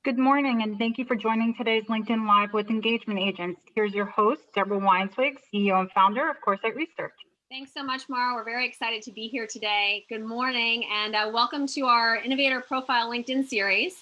Good morning, and thank you for joining today's LinkedIn Live with Engagement Agents. Here's your host, Deborah Weinswig, CEO and founder of Coresight Research. Thanks so much, Mara. We're very excited to be here today. Good morning, and welcome to our Innovator Profile LinkedIn series.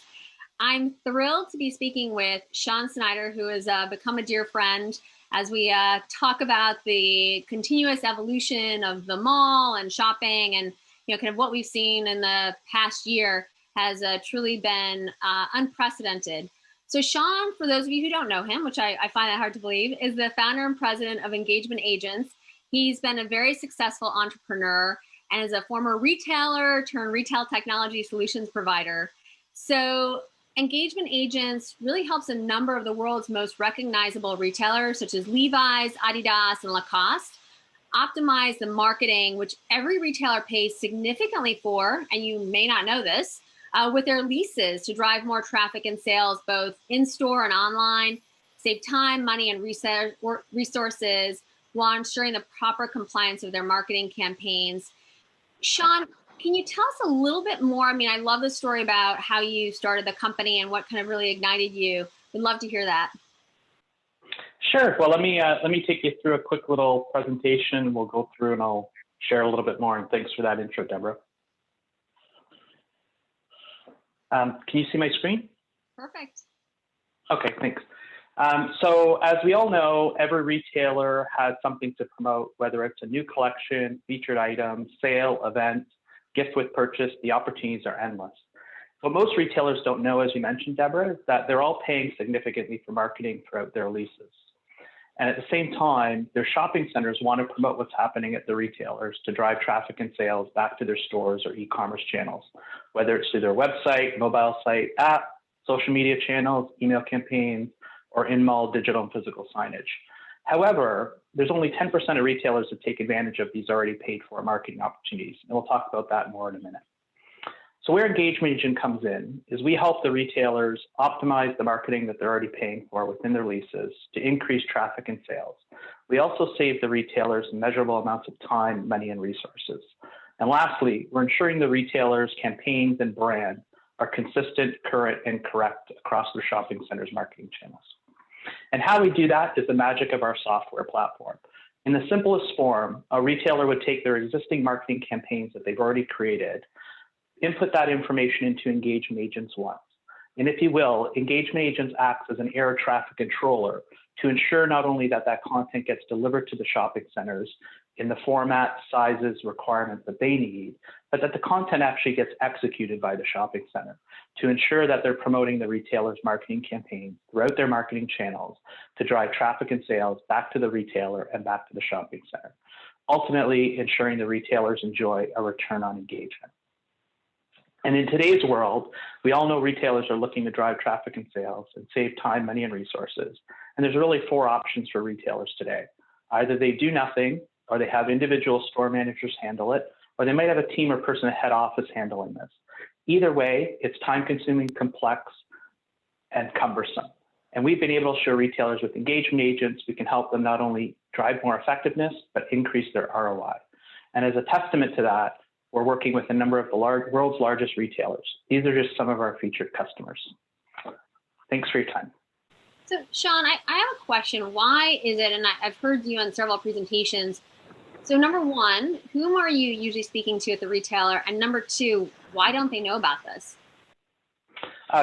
I'm thrilled to be speaking with Sean Snyder, who has become a dear friend, as we talk about the continuous evolution of the mall and shopping, and kind of what we've seen in the past year has truly been unprecedented. So Sean, for those of you who don't know him, which I find that hard to believe, is the founder and president of Engagement Agents. He's been a very successful entrepreneur and is a former retailer turned retail technology solutions provider. So Engagement Agents really helps a number of the world's most recognizable retailers, such as Levi's, Adidas, and Lacoste, optimize the marketing, which every retailer pays significantly for, and you may not know this, with their leases to drive more traffic and sales, both in-store and online, save time, money, and resources, while ensuring the proper compliance of their marketing campaigns. Sean, can you tell us a little bit more? I mean, I love the story about how you started the company and what kind of really ignited you. We'd love to hear that. Sure. Well, let me take you through a quick little presentation. We'll go through and I'll share a little bit more. And thanks for that intro, Deborah. Can you see my screen? Perfect. Okay, thanks. So as we all know, every retailer has something to promote, whether it's a new collection, featured item, sale, event, gift with purchase. The opportunities are endless. What most retailers don't know, as you mentioned, Deborah, is that they're all paying significantly for marketing throughout their leases. And at the same time, their shopping centers want to promote what's happening at the retailers to drive traffic and sales back to their stores or e-commerce channels, whether it's through their website, mobile site, app, social media channels, email campaigns, or in-mall digital and physical signage. However, there's only 10% of retailers that take advantage of these already paid for marketing opportunities. And we'll talk about that more in a minute. So where Engagement Agent comes in is we help the retailers optimize the marketing that they're already paying for within their leases to increase traffic and sales. We also save the retailers measurable amounts of time, money, and resources. And lastly, we're ensuring the retailers' campaigns and brand are consistent, current, and correct across their shopping centers' marketing channels. And how we do that is the magic of our software platform. In the simplest form, a retailer would take their existing marketing campaigns that they've already created, input that information into Engagement Agents once. And if you will, Engagement Agents acts as an air traffic controller to ensure not only that that content gets delivered to the shopping centers in the format, sizes, requirements that they need, but that the content actually gets executed by the shopping center to ensure that they're promoting the retailer's marketing campaigns throughout their marketing channels to drive traffic and sales back to the retailer and back to the shopping center, ultimately ensuring the retailers enjoy a return on engagement. And in today's world, we all know retailers are looking to drive traffic and sales and save time, money, and resources. And there's really four options for retailers today. Either they do nothing, or they have individual store managers handle it, or they might have a team or person at head office handling this. Either way, it's time-consuming, complex, and cumbersome. And we've been able to show retailers with Engagement Agents, we can help them not only drive more effectiveness, but increase their ROI. And as a testament to that, we're working with a number of the world's largest retailers. These are just some of our featured customers. Thanks for your time. So Sean, I have a question. Why is it, and I've heard you on several presentations, so number one, whom are you usually speaking to at the retailer? And number two, why don't they know about this?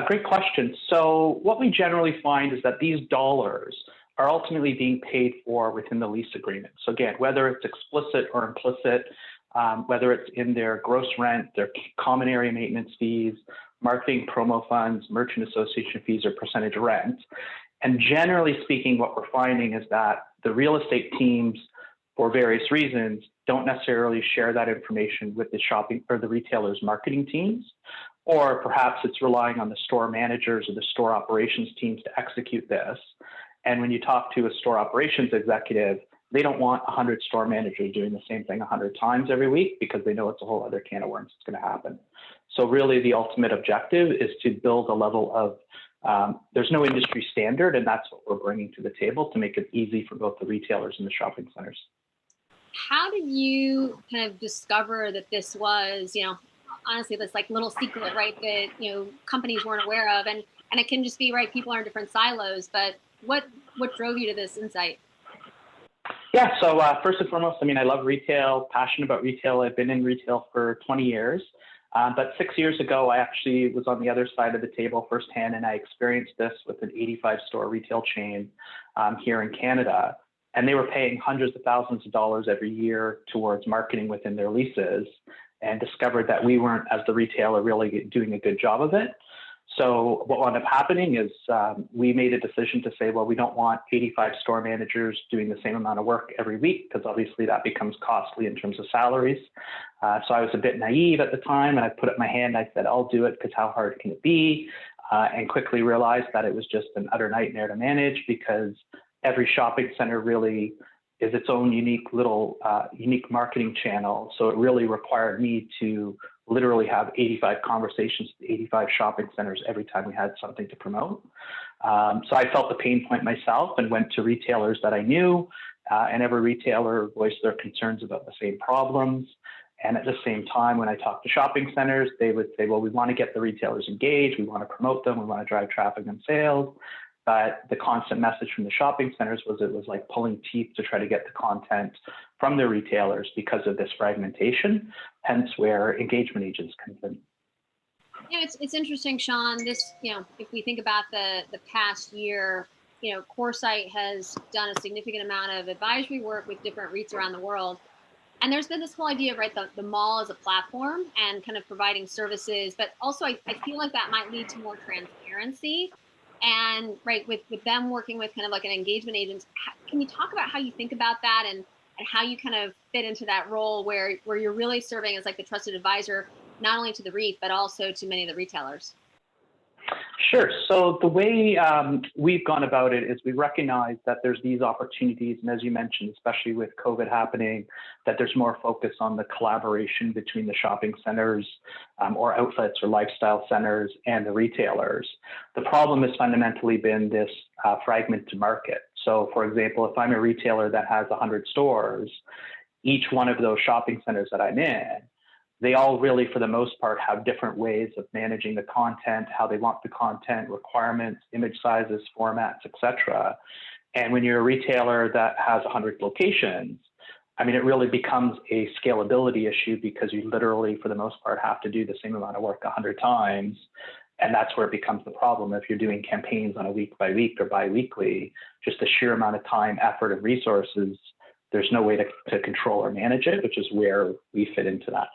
Great question. So what we generally find is that these dollars are ultimately being paid for within the lease agreement. So again, whether it's explicit or implicit, whether it's in their gross rent, their common area maintenance fees, marketing promo funds, merchant association fees, or percentage rent. And generally speaking, what we're finding is that the real estate teams, for various reasons, don't necessarily share that information with the shopping or the retailer's marketing teams, or perhaps it's relying on the store managers or the store operations teams to execute this. And when you talk to a store operations executive, they don't want 100 store managers doing the same thing 100 times every week because they know it's a whole other can of worms that's going to happen. So really the ultimate objective is to build a level of, there's no industry standard, and that's what we're bringing to the table to make it easy for both the retailers and the shopping centers. How did you kind of discover that this was, honestly, this like little secret, right, that, companies weren't aware of? And And it can just be, right, people are in different silos, but what drove you to this insight? Yeah, so first and foremost, I mean, I love retail, passionate about retail. I've been in retail for 20 years. But 6 years ago, I actually was on the other side of the table firsthand, and I experienced this with an 85-store retail chain here in Canada. And they were paying hundreds of thousands of dollars every year towards marketing within their leases, and discovered that we weren't, as the retailer, really doing a good job of it. So what wound up happening is we made a decision to say, well, we don't want 85 store managers doing the same amount of work every week, because obviously that becomes costly in terms of salaries. So I was a bit naive at the time, and I put up my hand. I said, I'll do it, because how hard can it be? And quickly realized that it was just an utter nightmare to manage, because every shopping center really is its own unique little unique marketing channel. So it really required me to literally have 85 conversations with 85 shopping centers every time we had something to promote. So I felt the pain point myself and went to retailers that I knew, and every retailer voiced their concerns about the same problems. And at the same time, when I talked to shopping centers, they would say, well, we want to get the retailers engaged, we want to promote them, we want to drive traffic and sales. But the constant message from the shopping centers was it was like pulling teeth to try to get the content from the retailers because of this fragmentation, hence where engagement agents come in. Yeah, it's interesting, Sean. This, if we think about the past year, Coresight has done a significant amount of advisory work with different REITs around the world. And there's been this whole idea of, right, the mall as a platform and kind of providing services, but also I feel like that might lead to more transparency. And right, with them working with kind of like an engagement agent, can you talk about how you think about that and how you kind of fit into that role where you're really serving as like the trusted advisor, not only to the REIT, but also to many of the retailers? Sure. So the way we've gone about it is we recognize that there's these opportunities, and as you mentioned, especially with COVID happening, that there's more focus on the collaboration between the shopping centers or outlets or lifestyle centers and the retailers. The problem has fundamentally been this fragmented market. So for example, if I'm a retailer that has 100 stores, each one of those shopping centers that I'm in, they all really, for the most part, have different ways of managing the content, how they want the content, requirements, image sizes, formats, etc. And when you're a retailer that has 100 locations, I mean, it really becomes a scalability issue because you literally, for the most part, have to do the same amount of work 100 times. And that's where it becomes the problem. If you're doing campaigns on a week by week or bi-weekly, just the sheer amount of time, effort, and resources, there's no way to control or manage it, which is where we fit into that.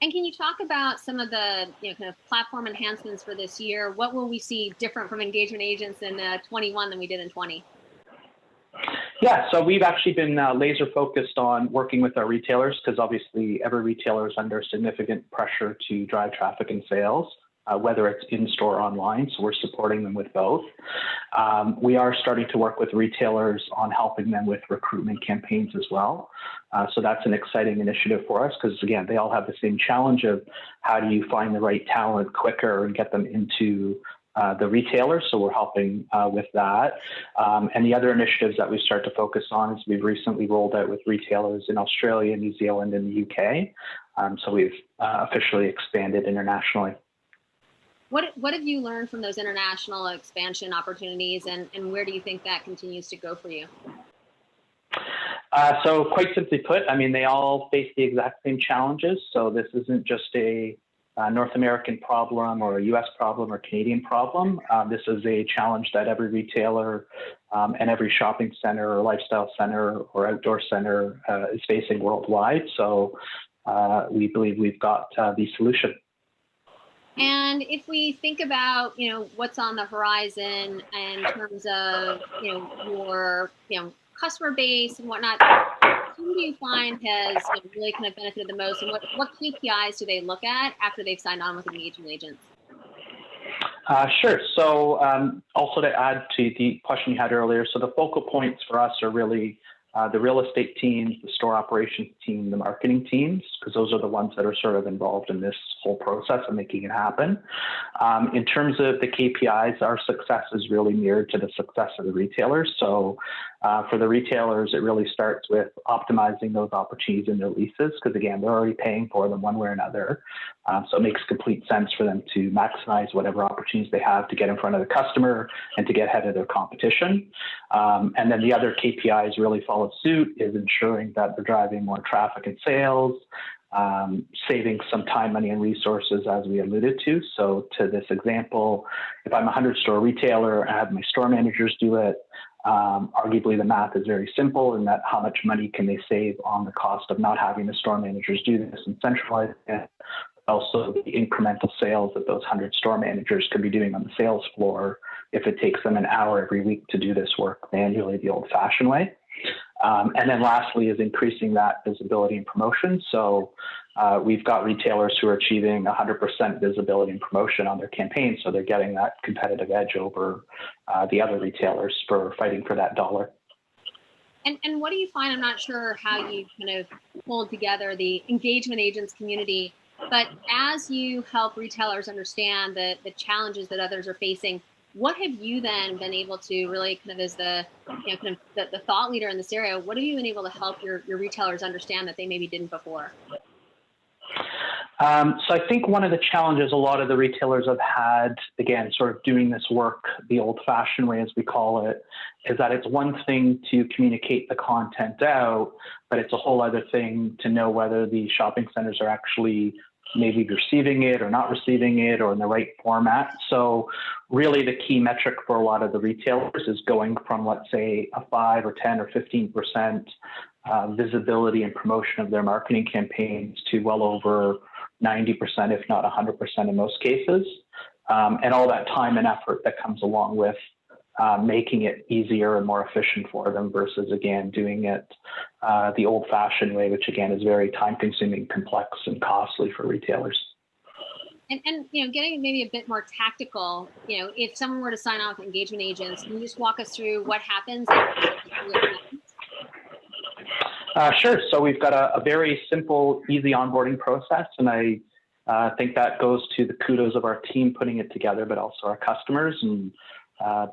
And can you talk about some of the kind of platform enhancements for this year? What will we see different from engagement agents in 21 than we did in 20? Yeah, so we've actually been laser focused on working with our retailers, because obviously every retailer is under significant pressure to drive traffic and sales, whether it's in-store or online. So we're supporting them with both. We are starting to work with retailers on helping them with recruitment campaigns as well. So that's an exciting initiative for us, because again, they all have the same challenge of how do you find the right talent quicker and get them into the retailer. So we're helping with that. And the other initiatives that we start to focus on is we've recently rolled out with retailers in Australia, New Zealand, and the UK. So we've officially expanded internationally. What have you learned from those international expansion opportunities, and where do you think that continues to go for you? So quite simply put, I mean, they all face the exact same challenges. So this isn't just a North American problem or a US problem or Canadian problem. This is a challenge that every retailer and every shopping center or lifestyle center or outdoor center is facing worldwide. So we believe we've got the solution. And if we think about, what's on the horizon in terms of, your, customer base and whatnot, who do you find has really kind of benefited the most, and what KPIs do they look at after they've signed on with engagement agents? Sure. So also to add to the question you had earlier, so the focal points for us are really the real estate teams, the store operations team, the marketing teams, because those are the ones that are sort of involved in this whole process of making it happen. In terms of the KPIs, our success is really mirrored to the success of the retailers. So for the retailers, it really starts with optimizing those opportunities in their leases, because again, they're already paying for them one way or another. So it makes complete sense for them to maximize whatever opportunities they have to get in front of the customer and to get ahead of their competition. And then the other KPIs really follow suit, is ensuring that they're driving more traffic and sales, saving some time, money, and resources, as we alluded to. So to this example, if I'm a 100-store retailer, I have my store managers do it. Arguably, the math is very simple in that how much money can they save on the cost of not having the store managers do this and centralize it. Also, the incremental sales that those 100 store managers could be doing on the sales floor if it takes them an hour every week to do this work manually the old-fashioned way. And then lastly is increasing that visibility and promotion. So we've got retailers who are achieving 100% visibility and promotion on their campaigns. So they're getting that competitive edge over the other retailers for fighting for that dollar. And what do you find? I'm not sure how you kind of pulled together the engagement agents community, but as you help retailers understand the challenges that others are facing, what have you then been able to really kind of as the thought leader in this area, what have you been able to help your retailers understand that they maybe didn't before? So I think one of the challenges a lot of the retailers have had, again, sort of doing this work the old-fashioned way, as we call it, is that it's one thing to communicate the content out, but it's a whole other thing to know whether the shopping centers are actually maybe receiving it or not receiving it or in the right format. So really the key metric for a lot of the retailers is going from, let's say, a 5 or 10 or 15% visibility and promotion of their marketing campaigns to well over 90%, if not 100% in most cases. And all that time and effort that comes along with making it easier and more efficient for them versus, again, doing it the old-fashioned way, which, again, is very time-consuming, complex, and costly for retailers. And getting maybe a bit more tactical, if someone were to sign on with engagement agents, can you just walk us through what happens? Sure. So we've got a very simple, easy onboarding process, and I think that goes to the kudos of our team putting it together, but also our customers. And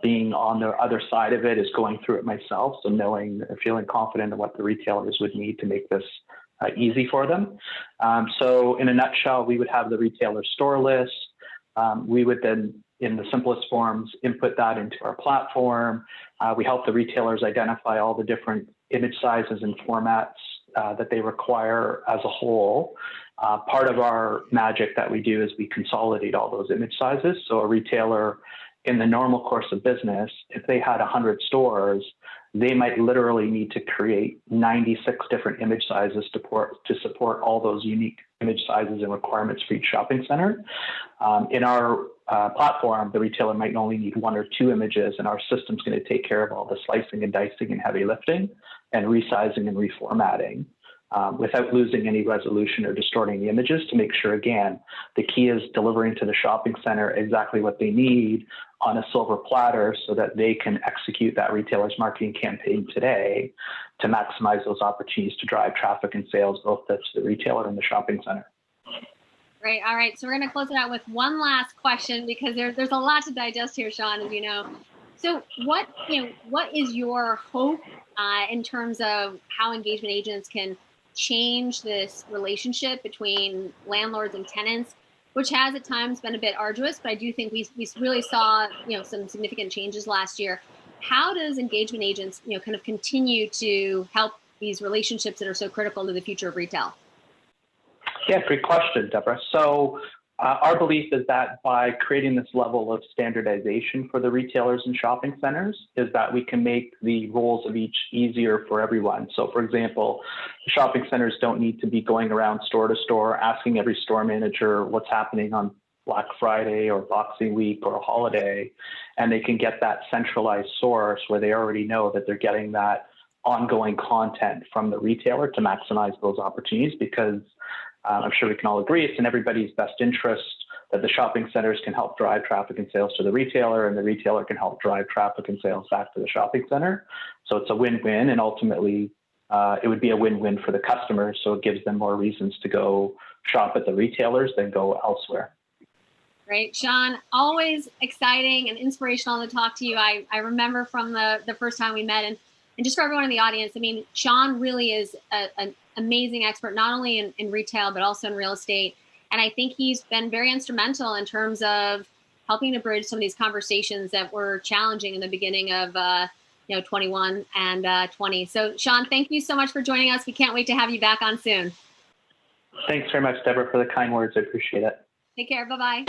being on the other side of it is going through it myself, so knowing or feeling confident in what the retailers would need to make this easy for them. So in a nutshell, we would have the retailer store list. We would then, in the simplest forms, input that into our platform. We help the retailers identify all the different image sizes and formats that they require as a whole. Part of our magic that we do is we consolidate all those image sizes. So a retailer, in the normal course of business, if they had 100 stores, they might literally need to create 96 different image sizes to support all those unique image sizes and requirements for each shopping center. In our platform, the retailer might only need 1 or 2 images, and our system's going to take care of all the slicing and dicing and heavy lifting and resizing and reformatting. Without losing any resolution or distorting the images, to make sure, again, the key is delivering to the shopping center exactly what they need on a silver platter so that they can execute that retailer's marketing campaign today to maximize those opportunities to drive traffic and sales, both to the retailer and the shopping center. Great. All right. So we're going to close it out with one last question, because there's a lot to digest here, Sean, as you know. So what is your hope in terms of how engagement agents can change this relationship between landlords and tenants, which has at times been a bit arduous, but I do think we really saw some significant changes last year. How does engagement agents kind of continue to help these relationships that are so critical to the future of retail? Yeah, great question, Deborah. So our belief is that by creating this level of standardization for the retailers and shopping centers is that we can make the roles of each easier for everyone. So for example, the shopping centers don't need to be going around store to store, asking every store manager what's happening on Black Friday or Boxing Week or a holiday, and they can get that centralized source where they already know that they're getting that ongoing content from the retailer to maximize those opportunities, because I'm sure we can all agree it's in everybody's best interest that the shopping centers can help drive traffic and sales to the retailer, and the retailer can help drive traffic and sales back to the shopping center. So it's a win-win, and ultimately it would be a win-win for the customers. So it gives them more reasons to go shop at the retailers than go elsewhere. Great. Sean, always exciting and inspirational to talk to you. I remember from the first time we met, and just for everyone in the audience, I mean, Sean really is an amazing expert, not only in retail, but also in real estate. And I think he's been very instrumental in terms of helping to bridge some of these conversations that were challenging in the beginning of 21 and 20. So Sean, thank you so much for joining us. We can't wait to have you back on soon. Thanks very much, Deborah, for the kind words. I appreciate it. Take care. Bye-bye.